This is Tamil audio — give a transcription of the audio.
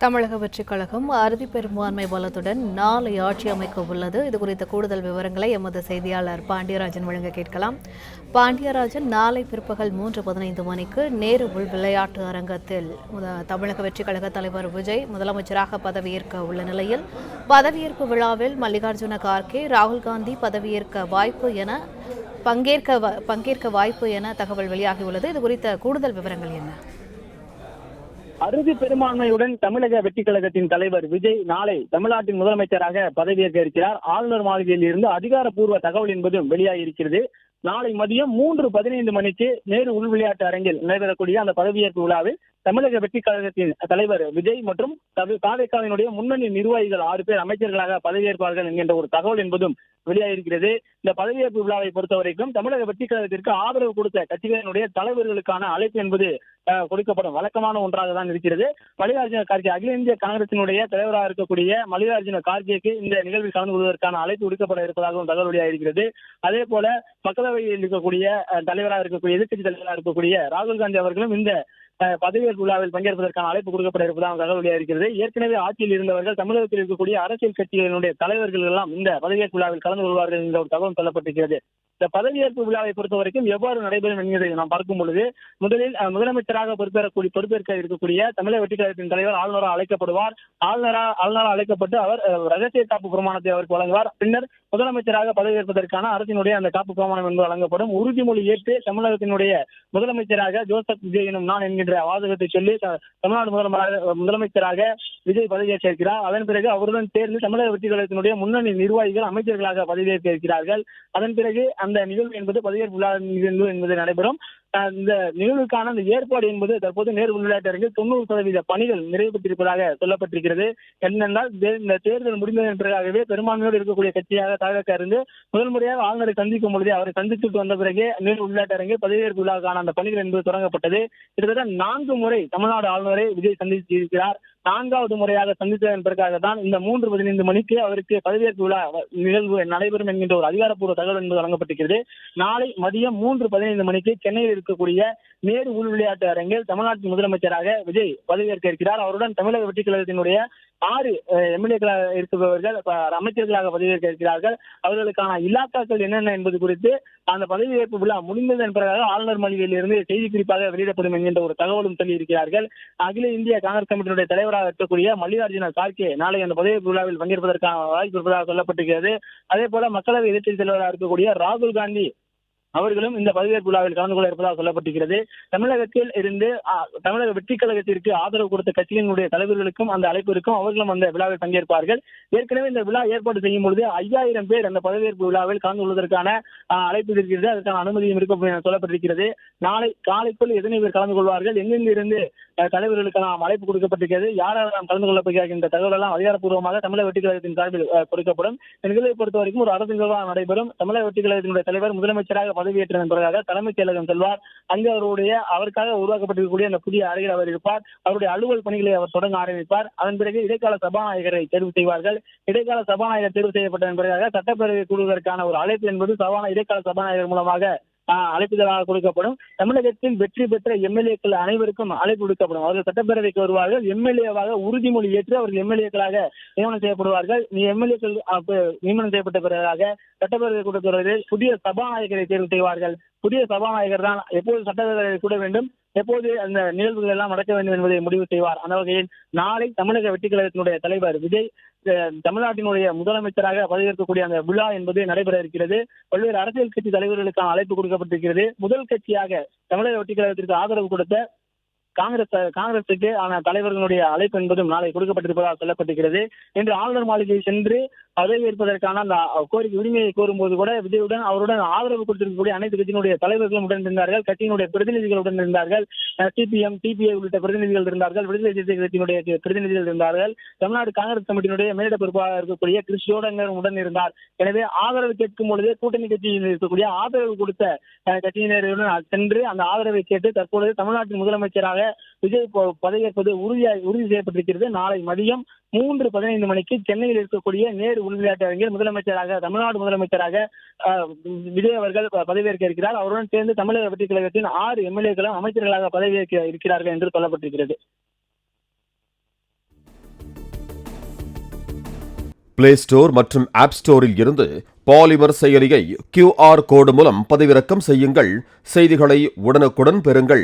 தமிழக வெற்றிக் கழகம் அறுதி பெரும்பான்மை பலத்துடன் நாளை ஆட்சி அமைக்க உள்ளது. இதுகுறித்த கூடுதல் விவரங்களை எமது செய்தியாளர் பாண்டியராஜன் வழங்க கேட்கலாம். பாண்டியராஜன், நாளை பிற்பகல் 3:15 மணிக்கு நேரு உள் விளையாட்டு அரங்கத்தில் தமிழக வெற்றிக் கழக தலைவர் விஜய் முதலமைச்சராக பதவியேற்க உள்ள நிலையில் பதவியேற்பு விழாவில் மல்லிகார்ஜுன கார்கே, ராகுல் காந்தி பங்கேற்க வாய்ப்பு என தகவல் வெளியாகியுள்ளது. இதுகுறித்த கூடுதல் விவரங்கள் என்ன? அறுதி பெரும்பான்மையுடன் தமிழக வெற்றிக் கழகத்தின் தலைவர் விஜய் நாளை தமிழ்நாட்டின் முதலமைச்சராக பதவியேற்க இருக்கிறார். ஆளுநர் மாளிகையில் இருந்து அதிகாரப்பூர்வ தகவல் என்பதும் வெளியாகியிருக்கிறது. நாளை மதியம் 3:15 மணிக்கு நேரு உள் விளையாட்டு அரங்கில் நடைபெறக்கூடிய அந்த பதவியேற்பு விழாவில் தமிழக வெற்றிக் கழகத்தின் தலைவர் விஜய் மற்றும் தாவேகாவினுடைய முன்னணி நிர்வாகிகள் 6 பேர் அமைச்சர்களாக பதவியேற்பார்கள் என்கின்ற ஒரு தகவல் என்பதும் வெளியாகியிருக்கிறது. இந்த பதவியேற்பு விழாவை பொறுத்தவரைக்கும் தமிழக வெற்றிக் கழகத்திற்கு ஆதரவு கொடுத்த கட்சிகளினுடைய தலைவர்களுக்கான அழைப்பு என்பது கொடுக்கப்படும் வழக்கமான ஒன்றாக தான் இருக்கிறது. மல்லிகார்ஜுன கார்கே, அகில இந்திய காங்கிரசினுடைய தலைவராக இருக்கக்கூடிய மல்லிகார்ஜுன கார்கேக்கு இந்த நிகழ்வில் கலந்து கொள்வதற்கான அழைப்பு விடுக்கப்பட இருப்பதாகவும் தகவல் வெளியாகியிருக்கிறது. அதே போல மக்களவையில் இருக்கக்கூடிய தலைவராக இருக்கக்கூடிய எதிர்க்கட்சி தலைவராக இருக்கக்கூடிய ராகுல் காந்தி அவர்களும் இந்த பதவியேற்பு விழாவில் பங்கேற்பதற்கான அழைப்பு கொடுக்கப்பட இருப்பதாக தகவல் வெளியாகிறது. ஏற்கனவே ஆட்சியில் இருந்தவர்கள் தமிழகத்தில் இருக்கக்கூடிய அரசியல் கட்சிகளினுடைய தலைவர்கள் எல்லாம் இந்த பதவியேற்பு விழாவில் கலந்து கொள்வார்கள் என்ற ஒரு தகவல் சொல்லப்பட்டிருக்கிறது. இந்த பதவியேற்பு விழாவை பொறுத்தவரைக்கும் எவ்வாறு நடைபெறும் என்கிறதை நாம் பார்க்கும் பொழுது, முதலில் முதலமைச்சராக பொறுப்பேற்க இருக்கக்கூடிய தமிழக வெற்றிக் கழகத்தின் தலைவர் ஆளுநராக அழைக்கப்படுவார். ஆளுநராக அழைக்கப்பட்டு அவர் ரகசிய காப்பு பிரமாணத்தை அவருக்கு வழங்குவார். பின்னர் முதலமைச்சராக பதவியேற்பதற்கான அரசினுடைய அந்த காப்பு பிரமாணம் என்பது வழங்கப்படும். உறுதிமொழி ஏற்று தமிழகத்தினுடைய முதலமைச்சராக ஜோசப் விஜய் எனும் நான் என்கின்ற வாசகத்தை சொல்லி தமிழ்நாடு முதலமைச்சராக விஜய் பதவியேற்க இருக்கிறார். அதன் பிறகு அவருடன் சேர்ந்து தமிழக வெற்றிக் கழகத்தினுடைய முன்னணி நிர்வாகிகள் அமைச்சர்களாக பதவியேற்க இருக்கிறார்கள். அதன் பிறகு அந்த நிகழ்வு என்பது பதவியேற்பு விழா நிகழ்வு என்பது நடைபெறும். இந்த நிகழ்வுக்கான அந்த ஏற்பாடு என்பது தற்போது நேரு விளையாட்டு அரங்கில் 90% பணிகள் நிறைவு பெற்றிருப்பதாக சொல்லப்பட்டிருக்கிறது. என்னென்றால் இந்த தேர்தல் முடிந்ததன் பிறகாகவே பெரும்பான்மையோடு இருக்கக்கூடிய கட்சியாக தாவேகா இருந்து முதல் முறையாக ஆளுநரை சந்திக்கும் பொழுதே அவரை சந்தித்துட்டு வந்த பிறகு நேரு விளையாட்டு அரங்கில் பதவியேற்பு விழாவுக்கான அந்த பணிகள் என்பது தொடங்கப்பட்டது. கிட்டத்தட்ட 4 முறை தமிழ்நாடு ஆளுநரை விஜய் சந்தித்திருக்கிறார். 4வது முறையாக சந்தித்ததன் பிறகாக தான் இந்த 3:15 மணிக்கு அவருக்கு பதவியேற்பு விழா நிகழ்வு நடைபெறும் என்கின்ற ஒரு அதிகாரப்பூர்வ தகவல் என்பது வழங்கப்பட்டிருக்கிறது. நாளை மதியம் 3:15 மணிக்கு சென்னையில் இருக்கக்கூடிய நேரு உள் விளையாட்டு அரங்கில் தமிழ்நாட்டின் முதலமைச்சராக விஜய் பதவியேற்க இருக்கிறார். அவருடன் தமிழக வெற்றிக் கழகத்தினுடைய 6 எம்எல்ஏக்களாக இருப்பவர்கள் அமைச்சர்களாக பதவியேற்க இருக்கிறார்கள். அவர்களுக்கான இலாக்காக்கள் என்னென்ன என்பது குறித்து அந்த பதவியேற்பு விழா முடிந்ததன் பிறகு ஆளுநர் மாளிகையில் இருந்து செய்தி குறிப்பாக வெளியிடப்படும் என்கின்ற ஒரு தகவலும் சொல்லியிருக்கிறார்கள். அகில இந்திய காங்கிரஸ் கமிட்டியினுடைய தலைவராக இருக்கக்கூடிய மல்லிகார்ஜுன கார்கே நாளை அந்த பதவியேற்பு விழாவில் பங்கேற்பதற்கான வாய்ப்பு இருப்பதாக சொல்லப்பட்டிருக்கிறது. அதே போல மக்களவை எதிர்க்கட்சி தலைவராக இருக்கக்கூடிய ராகுல் காந்தி அவர்களும் இந்த பதவியேற்பு விழாவில் கலந்து கொள்ள இருப்பதாக சொல்லப்பட்டிருக்கிறது. தமிழகத்தில் இருந்து தமிழக வெற்றிக் கழகத்திற்கு ஆதரவு கொடுத்த கட்சியினுடைய தலைவர்களுக்கும் அந்த அழைப்பு இருக்கும். அவர்களும் அந்த விழாவில் பங்கேற்பார்கள். ஏற்கனவே இந்த விழா ஏற்பாடு செய்யும் பொழுது 5000 பேர் அந்த பதவியேற்பு விழாவில் கலந்து கொள்வதற்கான அழைப்பு இருக்கிறது. அதற்கான அனுமதியும் இருக்கும் சொல்லப்பட்டிருக்கிறது. நாளை காலைக்குள் எத்தனை பேர் கலந்து கொள்வார்கள், எங்கெங்கு இருந்து தலைவர்களுக்கான அழைப்பு கொடுக்கப்பட்டிருக்கிறது, யாரெல்லாம் கலந்து கொள்ளப்படுகிறார்கள் என்ற தகவல் எல்லாம் அதிகாரப்பூர்வமாக தமிழக வெற்றிக் கழகத்தின் சார்பில் கொடுக்கப்படும். நிகழ்வை பொறுத்த வரைக்கும் ஒரு அரசு நிகழ்வாக நடைபெறும். தமிழக வெற்றிக் கழகத்தினுடைய தலைவர் முதலமைச்சராக பதவியேற்றதன் பிறகாக தலைமைச் செயலகம் செல்வார். அங்கு அவருக்காக உருவாக்கப்பட்டிருக்கக்கூடிய அந்த புதிய அறையில் அவர் இருப்பார். அவருடைய அலுவல் பணிகளை அவர் தொடங்க ஆரம்பிப்பார். அதன் பிறகு இடைக்கால சபாநாயகரை தேர்வு செய்வார்கள். இடைக்கால சபாநாயகர் தேர்வு செய்யப்பட்டதன் பிறகாக சட்டப்பேரவை கூடுவதற்கான ஒரு அழைப்பு என்பது இடைக்கால சபாநாயகர் மூலமாக அழைப்புதலாக கொடுக்கப்படும். தமிழகத்தில் வெற்றி பெற்ற எம்எல்ஏக்கள் அனைவருக்கும் அழைப்பு விடுக்கப்படும். அவர்கள் சட்டப்பேரவைக்கு வருவார்கள். எம்எல்ஏவாக உறுதிமொழி ஏற்று அவர்கள் எம்எல்ஏக்களாக நியமனம் செய்யப்படுவார்கள். எம்எல்ஏக்கள் நியமனம் செய்யப்பட்ட பிறகாக சட்டப்பேரவை கூட்டத்தொடரில் புதிய சபாநாயகரை தேர்வு செய்வார்கள். புதிய சபாநாயகர் தான் எப்போது சட்டப்பேரவை கூட வேண்டும், எப்போது அந்த நிகழ்வுகள் எல்லாம் நடக்க வேண்டும் என்பதை முடிவு செய்வார். அந்த வகையில் நாளை தமிழக வெற்றிக் கழகத்தினுடைய தலைவர் விஜய் தமிழ்நாட்டினுடைய முதலமைச்சராக பதவியேற்கக்கூடிய அந்த விழா என்பது நடைபெற இருக்கிறது. பல்வேறு அரசியல் கட்சி தலைவர்களுக்கான அழைப்பு கொடுக்கப்பட்டிருக்கிறது. முதல் கட்சியாக தமிழக வெற்றிக் கழகத்திற்கு ஆதரவு கொடுத்த காங்கிரசுக்கு தலைவர்களுடைய அழைப்பு என்பதும் நாளை கொடுக்கப்பட்டிருப்பதாக சொல்லப்பட்டிருக்கிறது. இன்று ஆளுநர் மாளிகை சென்று பதவியேற்பதற்கான அந்த கோரிக்கை உரிமையை கோரும்போது கூட விஜயுடன் அவருடன் ஆதரவு கொடுத்திருக்கக்கூடிய அனைத்து கட்சியினுடைய தலைவர்களும் உடன் இருந்தார்கள். கட்சியினுடைய பிரதிநிதிகள் உடன் இருந்தார்கள். சிபிஎம், டிபிஐ உள்ளிட்ட பிரதிநிதிகள் இருந்தார்கள். விடுதலை சிறுத்தைகள் கட்சியினுடைய பிரதிநிதிகள் இருந்தார்கள். தமிழ்நாடு காங்கிரஸ் கமிட்டியினுடைய மேலிட பொறுப்பாக இருக்கக்கூடிய கிறிஸ்டியோடங்கர் உடன் இருந்தார். எனவே ஆதரவு கேட்கும் பொழுது கூட்டணி கட்சியில் இருக்கக்கூடிய ஆதரவு கொடுத்த கட்சியினருடன் சென்று அந்த ஆதரவை கேட்டு தற்பொழுது தமிழ்நாட்டின் முதலமைச்சராக விஜய் பதவியேற்பது உறுதி செய்யப்பட்டிருக்கிறது. நாளை மதியம் 3:15 மணிக்கு சென்னையில் இருக்கக்கூடிய நேரு உள் விளையாட்டு அரங்கில் தமிழ்நாடு முதலமைச்சராக விஜய் அவர்கள் பதவியேற்க இருக்கிறார். அவருடன் சேர்ந்து தமிழக வெற்றிக் கழகத்தின் 6 எம்எல்ஏக்களும் அமைச்சர்களாக பதவியேற்க இருக்கிறார்கள் என்று சொல்லப்பட்டிருக்கிறது. பிளே ஸ்டோர் மற்றும் ஆப் ஸ்டோரில் இருந்து பாலிமர் செயலியை QR கோடு மூலம் பதிவிறக்கம் செய்யுங்கள். செய்திகளை உடனுக்குடன் பெறுங்கள்.